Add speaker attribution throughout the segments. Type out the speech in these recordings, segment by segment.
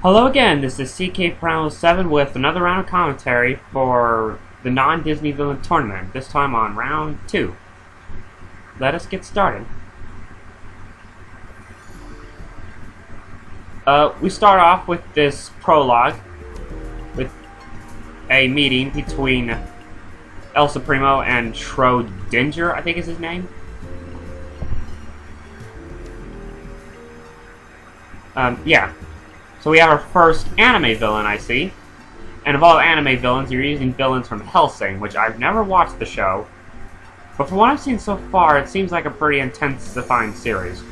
Speaker 1: Hello again, this is CK7 with another round of commentary for the non-Disney Villain Tournament, this time on round 2. Let us get started. We start off with this prologue, with a meeting between El Supremo and Schrodinger, I think is his name. Yeah. So we have our first anime villain, I see. And of all anime villains, you're using villains from Hellsing, which I've never watched the show. But from what I've seen so far, it seems like a pretty intensifying series.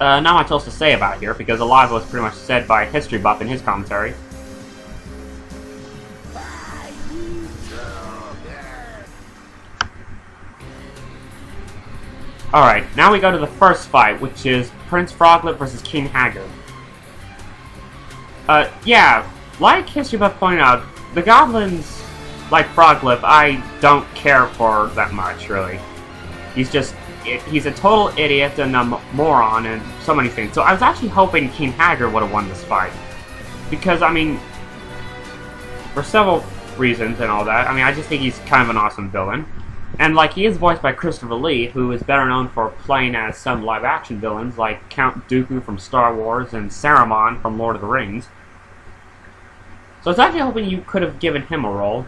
Speaker 1: Not much else to say about here, because a lot of it was pretty much said by History Buff in his commentary. Alright, now we go to the first fight, which is Prince Froglip versus King Haggard. Yeah, like History Buff pointed out, the goblins, like Froglip, I don't care for that much, really. He's a total idiot and a moron and so many things. So I was actually hoping King Haggard would have won this fight. Because, I mean, for several reasons and all that, I mean, I just think he's kind of an awesome villain. And, like, he is voiced by Christopher Lee, who is better known for playing as some live-action villains, like Count Dooku from Star Wars and Saruman from Lord of the Rings. So I was actually hoping you could have given him a role.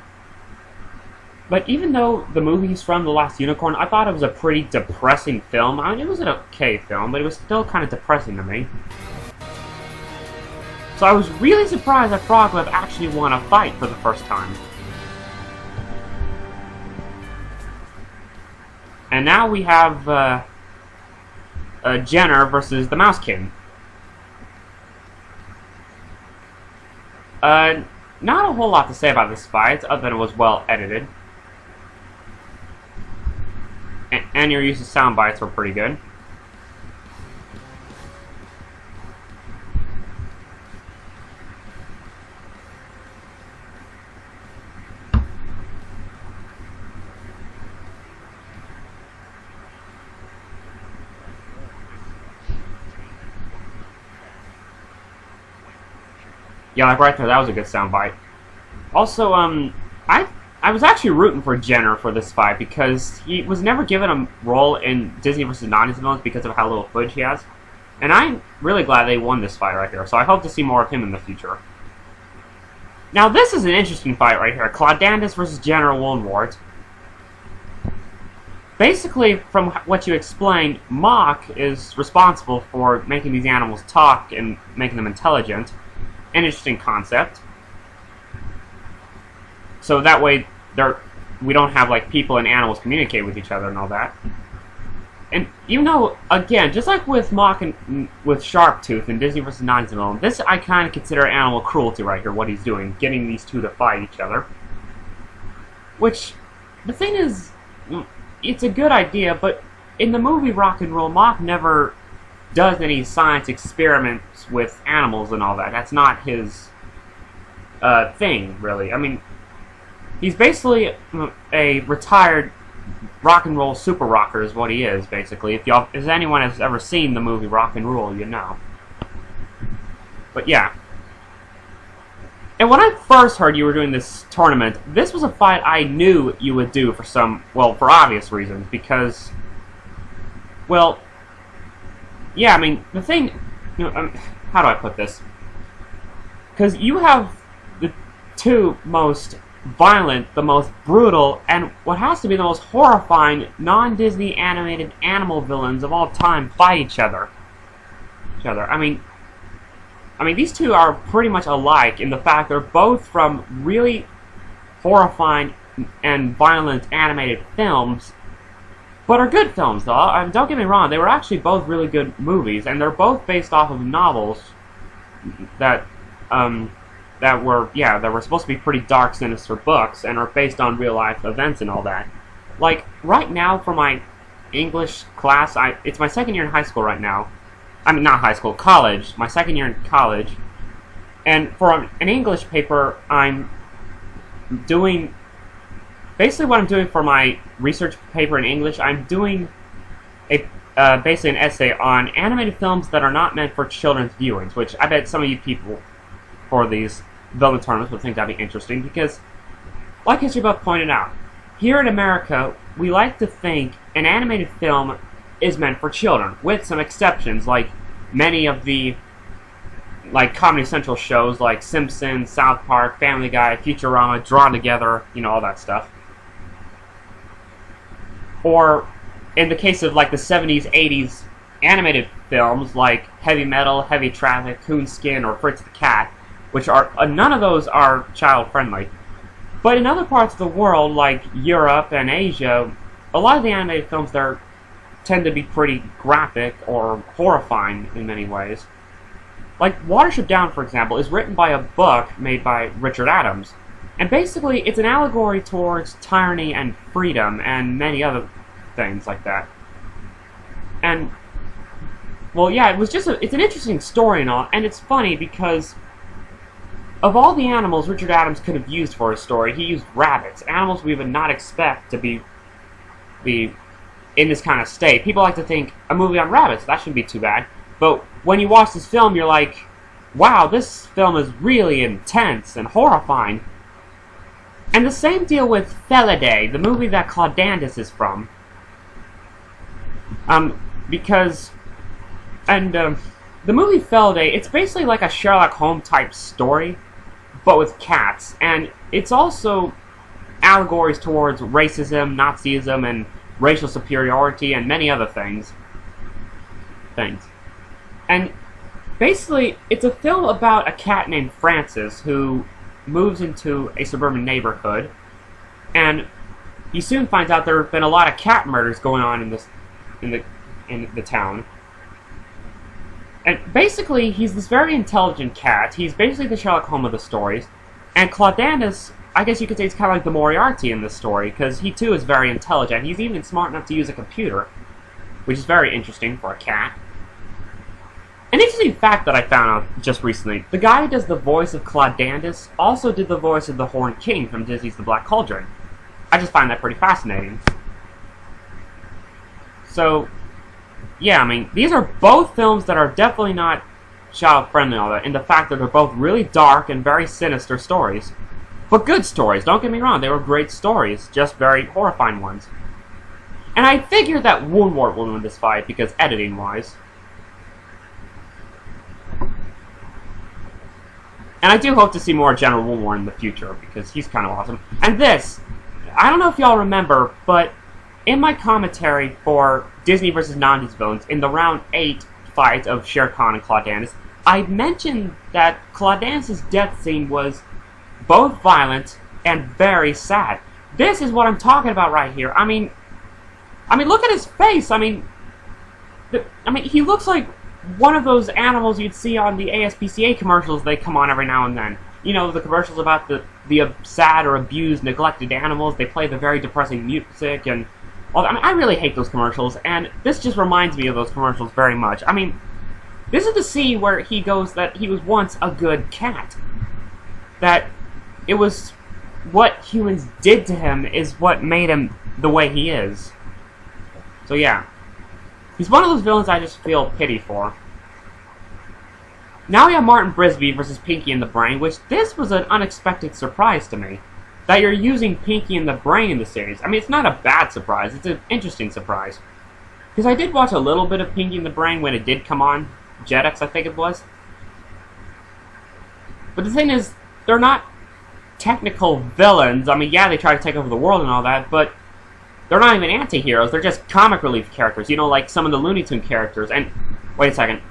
Speaker 1: But even though the movie's from The Last Unicorn, I thought it was a pretty depressing film. I mean, it was an okay film, but it was still kind of depressing to me. So I was really surprised that Froglip actually won a fight for the first time. And now we have Jenner versus the Mouse King. Not a whole lot to say about this fight, other than it was well edited. And your use of sound bites were pretty good. Yeah, like right there, that was a good soundbite. Also, I was actually rooting for Jenner for this fight because he was never given a role in Disney vs. non-Disney villains because of how little footage he has. And I'm really glad they won this fight right here, so I hope to see more of him in the future. Now, this is an interesting fight right here. Claudandus versus General Woundwort. Basically, from what you explained, Mach is responsible for making these animals talk and making them intelligent. An interesting concept. So that way, we don't have like people and animals communicate with each other and all that. And even though, again, just like with Mach and with Sharptooth in Disney vs. non-Disney villain, this I kind of consider animal cruelty right here. What he's doing, getting these two to fight each other. Which, the thing is, it's a good idea, but in the movie Rock and Roll, Mach never does any science experiments with animals and all that. That's not his thing, really. I mean, he's basically a retired rock and roll super rocker is what he is, basically. If anyone has ever seen the movie Rock and Roll, you know. But yeah. And when I first heard you were doing this tournament, this was a fight I knew you would do for for obvious reasons, because, well, yeah, I mean, the thing, how do I put this? Because you have the two most violent, the most brutal, and what has to be the most horrifying non-Disney animated animal villains of all time fight each other. I mean, these two are pretty much alike in the fact they're both from really horrifying and violent animated films, but are good films, though. Don't get me wrong, they were actually both really good movies, and they're both based off of novels that were supposed to be pretty dark, sinister books, and are based on real-life events and all that. Like, right now, for my English class, it's my second year in high school right now. I mean, not high school, college. My second year in college. And for an English paper, I'm doing basically what I'm doing for my research paper in English, I'm doing basically an essay on animated films that are not meant for children's viewings, which I bet some of you people for these villain tournaments would think that'd be interesting, because, like History Buff pointed out, here in America, we like to think an animated film is meant for children, with some exceptions, like many of the Comedy Central shows like Simpsons, South Park, Family Guy, Futurama, Drawn Together, you know, all that stuff. Or, in the case of like the 70s, 80s animated films like Heavy Metal, Heavy Traffic, Coonskin, or Fritz the Cat, which are none of those are child-friendly. But in other parts of the world, like Europe and Asia, a lot of the animated films there tend to be pretty graphic or horrifying in many ways. Like Watership Down, for example, is written by a book made by Richard Adams. And basically, it's an allegory towards tyranny and freedom and many other things like that. And, well, yeah, it's an interesting story and all, and it's funny because of all the animals Richard Adams could have used for his story, he used rabbits, animals we would not expect to be in this kind of state. People like to think, a movie on rabbits, that shouldn't be too bad. But when you watch this film, you're like, wow, this film is really intense and horrifying. And the same deal with Felidae, the movie that Claudiandus is from. The movie Felidae, it's basically like a Sherlock Holmes type story, but with cats. And it's also allegories towards racism, Nazism, and racial superiority, and many other things. And basically, it's a film about a cat named Francis who moves into a suburban neighborhood, and he soon finds out there have been a lot of cat murders going on in the town. And basically, he's this very intelligent cat. He's basically the Sherlock Holmes of the stories. And Claudiandus, I guess you could say, is kind of like the Moriarty in this story, because he too is very intelligent. He's even smart enough to use a computer, which is very interesting for a cat. An interesting fact that I found out just recently, the guy who does the voice of Claudiandus also did the voice of the Horned King from Disney's The Black Cauldron. I just find that pretty fascinating. So, yeah, I mean, these are both films that are definitely not child-friendly and all that, in the fact that they're both really dark and very sinister stories. But good stories, don't get me wrong, they were great stories, just very horrifying ones. And I figured that Woundwort would win this fight, because editing-wise. And I do hope to see more General Woundwort in the future, because he's kind of awesome. And this, I don't know if y'all remember, but in my commentary for Disney vs. Non-Disney villains, in the round 8 fight of Shere Khan and Claudiandus, I mentioned that Claudiandus' death scene was both violent and very sad. This is what I'm talking about right here. I mean, look at his face. I mean, he looks like one of those animals you'd see on the ASPCA commercials. They come on every now and then. You know, the commercials about the sad or abused, neglected animals. They play the very depressing music and all that. I mean, I really hate those commercials, and this just reminds me of those commercials very much. I mean, this is the scene where he goes that he was once a good cat. That it was what humans did to him is what made him the way he is. So yeah. He's one of those villains I just feel pity for. Now we have Martin Brisby versus Pinky and the Brain, which this was an unexpected surprise to me. That you're using Pinky and the Brain in the series. I mean, it's not a bad surprise, it's an interesting surprise. Because I did watch a little bit of Pinky and the Brain when it did come on. Jetix, I think it was. But the thing is, they're not technical villains. I mean, yeah, they try to take over the world and all that, but they're not even anti-heroes. They're just comic relief characters, you know, like some of the Looney Tunes characters. And, wait a second.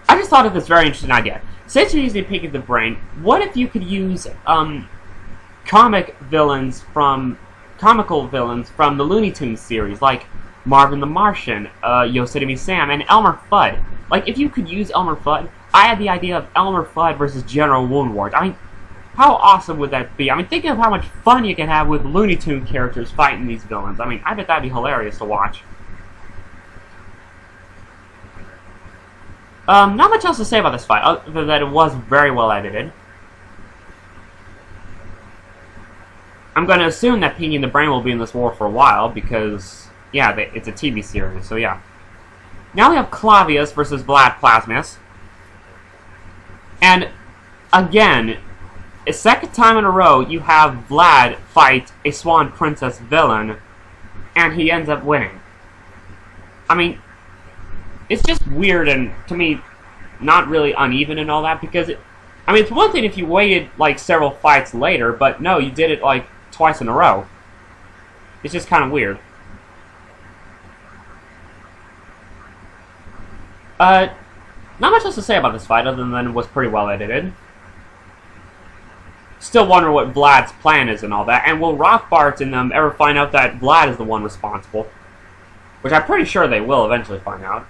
Speaker 1: I just thought of this very interesting idea. Since you're using Pinky and the Brain, what if you could use, comical villains from the Looney Tunes series, like Marvin the Martian, Yosemite Sam, and Elmer Fudd. Like, if you could use Elmer Fudd, I had the idea of Elmer Fudd versus General Woundwort. I mean, how awesome would that be? I mean, think of how much fun you can have with Looney Tunes characters fighting these villains. I mean, I bet that'd be hilarious to watch. Not much else to say about this fight, other than that it was very well edited. I'm going to assume that Pinky and the Brain will be in this war for a while, because, yeah, it's a TV series, so yeah. Now we have Clavius versus Vlad Plasmius. And, again, a second time in a row, you have Vlad fight a Swan Princess villain, and he ends up winning. I mean, it's just weird and, to me, not really uneven and all that, because, I mean, it's one thing if you waited, like, several fights later, but no, you did it, like, twice in a row. It's just kind of weird. Not much else to say about this fight, other than it was pretty well edited. Still wonder what Vlad's plan is and all that, and will Rothbart and them ever find out that Vlad is the one responsible? Which I'm pretty sure they will eventually find out.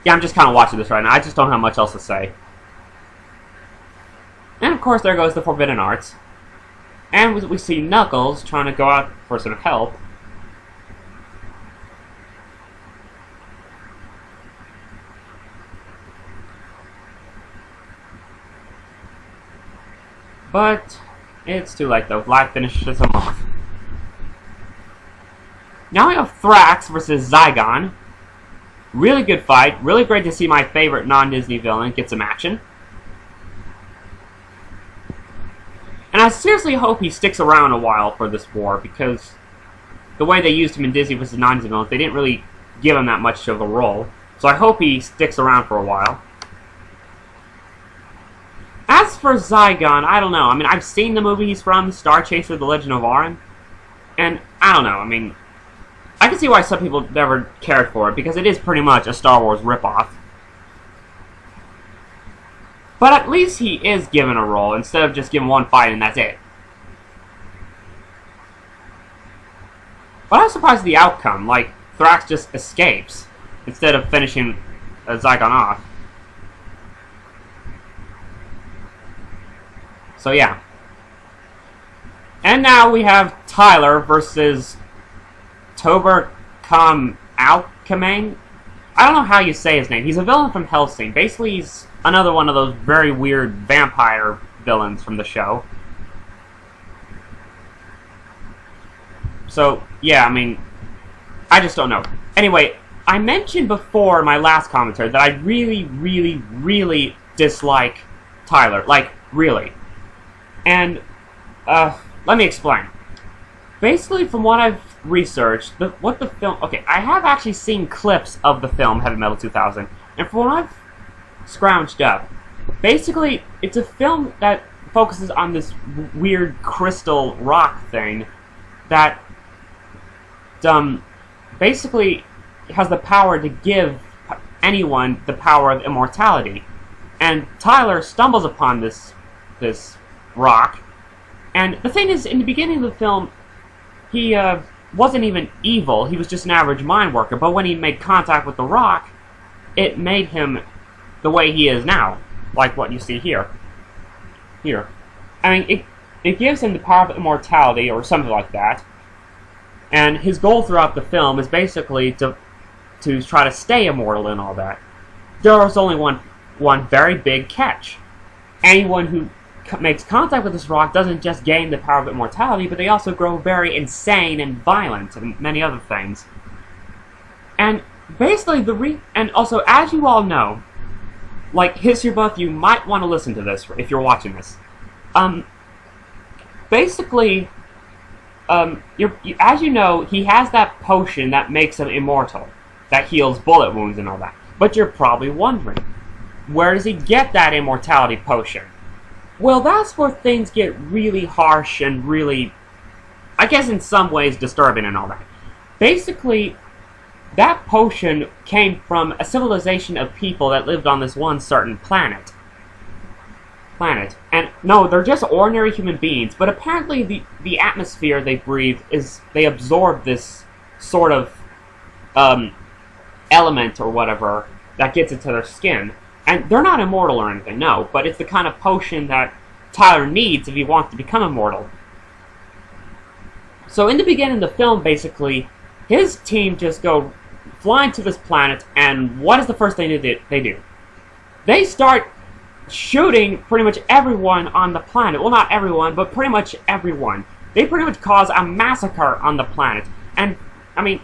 Speaker 1: Yeah, I'm just kind of watching this right now. I just don't have much else to say. And of course, there goes the Forbidden Arts. And we see Knuckles trying to go out for some help. But it's too late though. Vlad finishes him off. Now we have Thrax versus Zygon. Really good fight. Really great to see my favorite non-Disney villain get some action. And I seriously hope he sticks around a while for this war, because the way they used him in Disney vs. non-Disney villains, they didn't really give him that much of a role. So I hope he sticks around for a while. As for Zygon, I don't know. I mean, I've seen the movie he's from, Star Chaser, The Legend of Arin. And, I don't know, I mean, I can see why some people never cared for it, because it is pretty much a Star Wars ripoff. But at least he is given a role, instead of just given one fight and that's it. But I was surprised at the outcome, like, Thrax just escapes, instead of finishing Zygon off. So yeah. And now we have Tyler versus Tober Alchemang. I don't know how you say his name. He's a villain from Hellsing. Basically, he's another one of those very weird vampire villains from the show. So, yeah, I mean, I just don't know. Anyway, I mentioned before in my last commentary that I really, really, really dislike Tyler. Like, really. And, let me explain. Basically, from what I've researched, what the film... Okay, I have actually seen clips of the film Heavy Metal 2000, and from what I've scrounged up, basically, it's a film that focuses on this weird crystal rock thing that, basically has the power to give anyone the power of immortality. And Tyler stumbles upon this rock, and the thing is, in the beginning of the film, he wasn't even evil, he was just an average mine worker, but when he made contact with the rock, it made him the way he is now, like what you see here. Here. I mean, it gives him the power of immortality, or something like that, and his goal throughout the film is basically to try to stay immortal and all that. There is only one very big catch. Anyone who makes contact with this rock doesn't just gain the power of immortality, but they also grow very insane and violent and many other things. And basically, and also, as you all know, like History Buff, you might want to listen to this if you're watching this. Basically, as you know, he has that potion that makes him immortal, that heals bullet wounds and all that. But you're probably wondering, where does he get that immortality potion? Well, that's where things get really harsh and really, I guess in some ways, disturbing and all that. Basically, that potion came from a civilization of people that lived on this one certain planet. And no, they're just ordinary human beings, but apparently the atmosphere they breathe they absorb this sort of element or whatever that gets into their skin. And they're not immortal or anything, no, but it's the kind of potion that Tyler needs if he wants to become immortal. So in the beginning of the film, basically, his team just go flying to this planet, and what is the first thing they do? They start shooting pretty much everyone on the planet. Well, not everyone, but pretty much everyone. They pretty much cause a massacre on the planet. And, I mean,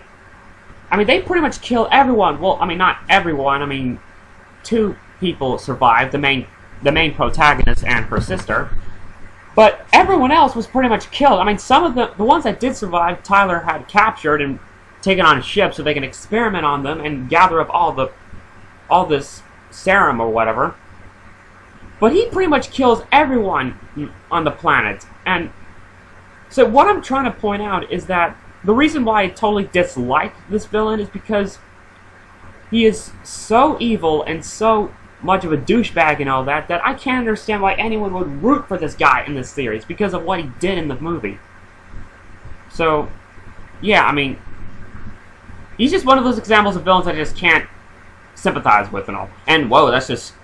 Speaker 1: they pretty much kill everyone. Well, I mean, not everyone. I mean, 2 people survived, the main protagonist and her sister. But everyone else was pretty much killed. I mean, some of the ones that did survive, Tyler had captured and taken on a ship so they can experiment on them and gather up all this serum or whatever. But he pretty much kills everyone on the planet. And so what I'm trying to point out is that the reason why I totally dislike this villain is because he is so evil and so much of a douchebag and all that I can't understand why anyone would root for this guy in this series because of what he did in the movie. So, yeah, I mean, he's just one of those examples of villains I just can't sympathize with and all. And, whoa, that's just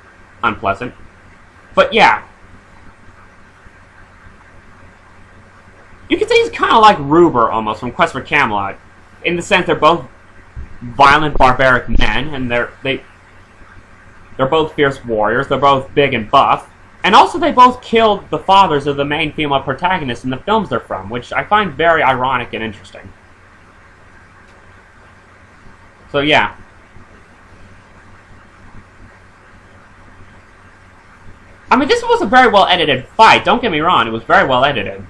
Speaker 1: unpleasant. But, yeah. You could say he's kind of like Ruber, almost, from Quest for Camelot. In the sense they're both violent, barbaric men, and they're both fierce warriors, they're both big and buff. And also they both killed the fathers of the main female protagonists in the films they're from, which I find very ironic and interesting. So, yeah. I mean, this was a very well-edited fight, don't get me wrong, it was very well-edited.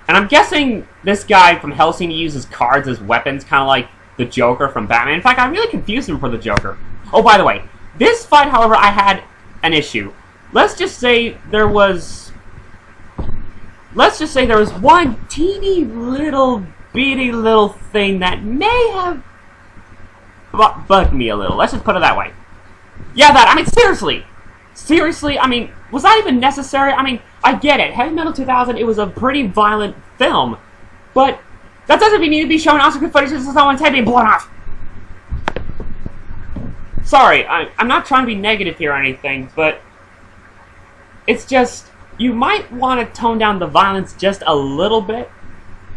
Speaker 1: And I'm guessing this guy from Hellsing uses cards as weapons, kind of like the Joker from Batman. In fact, I really confused him for the Joker. Oh, by the way, this fight, however, I had an issue. Let's just say there was one teeny little, bitty little thing that may have bugged me a little. Let's just put it that way. Yeah, I mean, seriously, I mean, was that even necessary? I mean, I get it. Heavy Metal 2000, it was a pretty violent film. But that doesn't mean you need to be showing Oscar footage of someone's head being blown off. Sorry, I'm not trying to be negative here or anything, but it's just, you might want to tone down the violence just a little bit.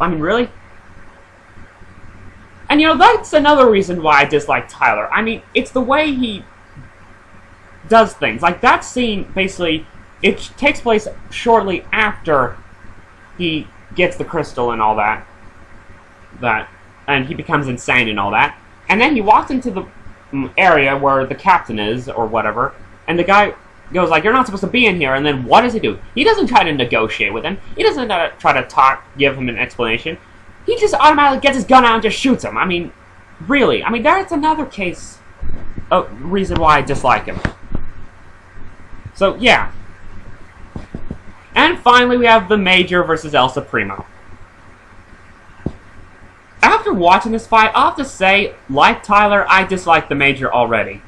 Speaker 1: I mean, really? And, you know, that's another reason why I dislike Tyler. I mean, it's the way he does things. Like, that scene, basically, it takes place shortly after he gets the crystal and all that, and he becomes insane and all that. And then he walks into the area where the captain is, or whatever, and the guy goes like, "You're not supposed to be in here," and then what does he do? He doesn't try to negotiate with him. He doesn't try to give him an explanation. He just automatically gets his gun out and just shoots him. I mean, really. I mean, that's another case of reason why I dislike him. So, yeah. And finally, we have the Major versus El Supremo. After watching this fight, I'll have to say, like Tyler, I dislike the Major already.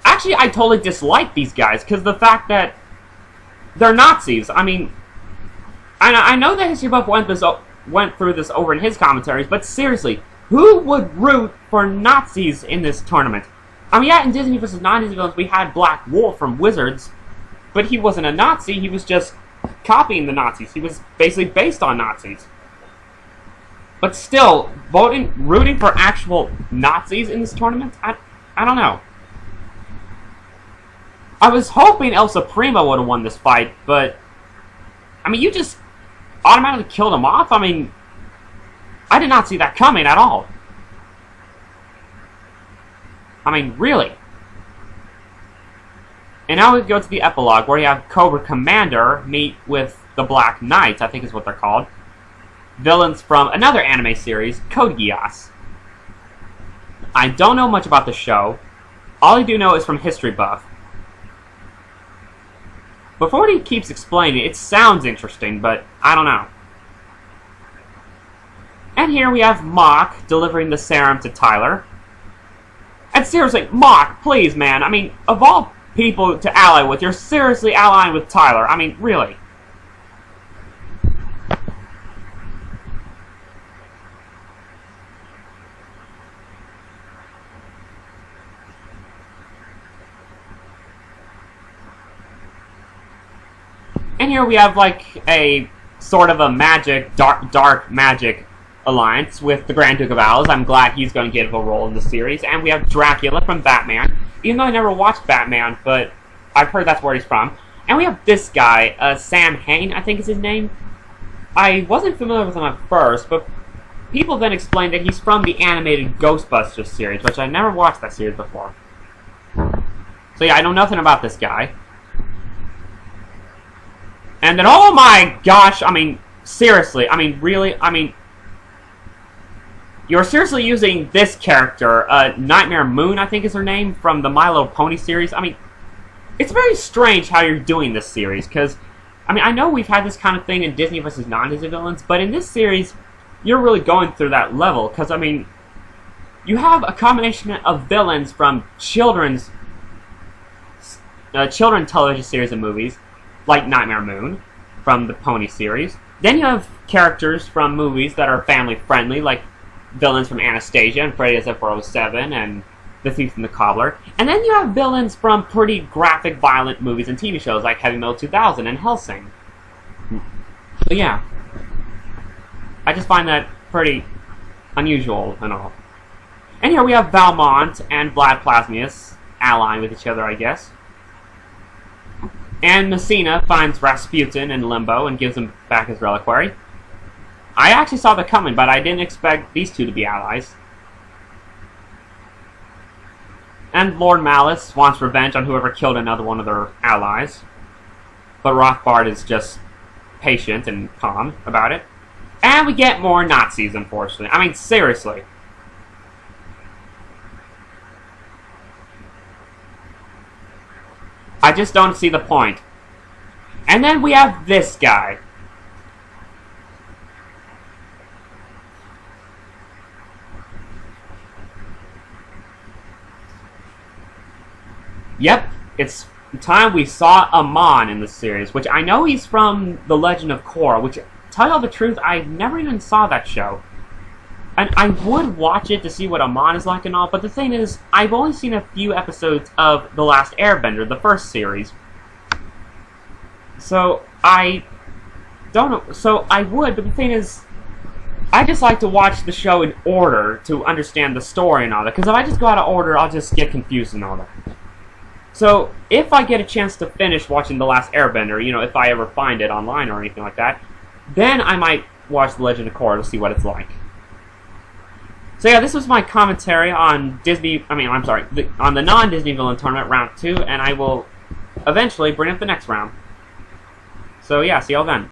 Speaker 1: Actually, I totally dislike these guys, because the fact that they're Nazis. I mean, I know that History Buff went through this over in his commentaries, but seriously, who would root for Nazis in this tournament? I mean, yeah, in Disney vs. non-Disney villains, we had Black Wolf from Wizards, but he wasn't a Nazi, he was just copying the Nazis. He was basically based on Nazis. But still, rooting for actual Nazis in this tournament? I don't know. I was hoping El Supremo would have won this fight, but I mean, you just automatically killed him off? I mean, I did not see that coming at all. I mean, really. And now we go to the epilogue, where you have Cobra Commander meet with the Black Knights, I think is what they're called. Villains from another anime series, Code Geass. I don't know much about the show. All I do know is from History Buff. Before he keeps explaining, it sounds interesting, but I don't know. And here we have Mock delivering the serum to Tyler. And seriously, Mock, please, man. I mean, of all people to ally with, you're seriously allying with Tyler. I mean, really. And here we have, like, a sort of a magic, dark magic alliance with the Grand Duke of Al's. I'm glad he's going to get a role in the series. And we have Dracula from Batman, even though I never watched Batman, but I've heard that's where he's from. And we have this guy, Sam Hain, I think is his name. I wasn't familiar with him at first, but people then explained that he's from the animated Ghostbusters series, which I never watched that series before. So yeah, I know nothing about this guy. And then, oh my gosh, I mean, seriously, I mean, really, I mean, you're seriously using this character, Nightmare Moon, I think is her name, from the My Little Pony series. I mean, it's very strange how you're doing this series, because, I mean, I know we've had this kind of thing in Disney vs. non-Disney villains, but in this series, you're really going through that level, because, I mean, you have a combination of villains from children television series and movies, like Nightmare Moon, from the Pony series. Then you have characters from movies that are family-friendly, like villains from Anastasia and Freddy as F-407 and The Thief and the Cobbler. And then you have villains from pretty graphic, violent movies and TV shows, like Heavy Metal 2000 and Hellsing. So yeah, I just find that pretty unusual and all. And here we have Valmont and Vlad Plasmius allying with each other, I guess. And Messina finds Rasputin in Limbo and gives him back his reliquary. I actually saw that coming, but I didn't expect these two to be allies. And Lord Malice wants revenge on whoever killed another one of their allies. But Rothbard is just patient and calm about it. And we get more Nazis, unfortunately. I mean, seriously. I just don't see the point. And then we have this guy. Yep, it's time we saw Amon in the series, which I know he's from The Legend of Korra, which, to tell you the truth, I never even saw that show. And I would watch it to see what Amon is like and all, but the thing is, I've only seen a few episodes of The Last Airbender, the first series. So, I don't know. So, I would, but the thing is, I just like to watch the show in order to understand the story and all that, because if I just go out of order, I'll just get confused and all that. So, if I get a chance to finish watching The Last Airbender, you know, if I ever find it online or anything like that, then I might watch The Legend of Korra to see what it's like. So yeah, this was my commentary on on the non-Disney Villain Tournament Round 2, and I will eventually bring up the next round. So yeah, see y'all then.